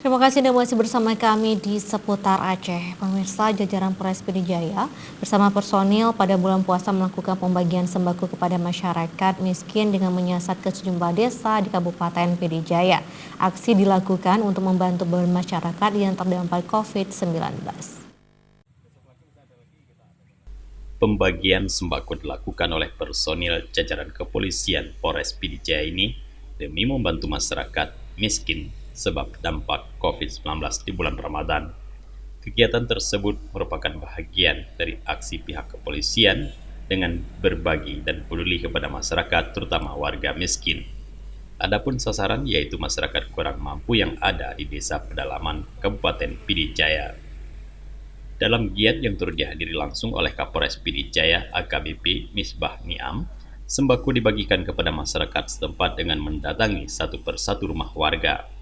Terima kasih Anda masih bersama kami di seputar Aceh. Pemirsa, jajaran Polres Pd Jaya bersama personil pada bulan puasa melakukan pembagian sembako kepada masyarakat miskin dengan menyasar ke sejumlah desa di Kabupaten Pd Jaya. Aksi dilakukan untuk membantu masyarakat yang terdampak COVID-19. Pembagian sembako dilakukan oleh personil jajaran kepolisian Polres Pd Jaya ini demi membantu masyarakat miskin sebab dampak COVID-19 di bulan Ramadan. Kegiatan tersebut merupakan bagian dari aksi pihak kepolisian dengan berbagi dan peduli kepada masyarakat, terutama warga miskin. Adapun sasaran yaitu masyarakat kurang mampu yang ada di desa pedalaman Kabupaten Pd Jaya. Dalam giat yang turut dihadiri langsung oleh Kapolres Pd Jaya AKBP Misbah Niam, sembako dibagikan kepada masyarakat setempat dengan mendatangi satu persatu rumah warga.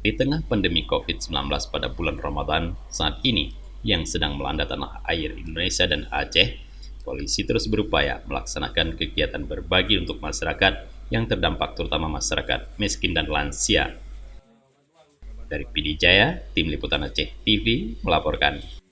Di tengah pandemi COVID-19 pada bulan Ramadan saat ini yang sedang melanda tanah air Indonesia dan Aceh, polisi terus berupaya melaksanakan kegiatan berbagi untuk masyarakat yang terdampak, terutama masyarakat miskin dan lansia. Dari Pd Jaya, Tim Liputan Aceh TV melaporkan.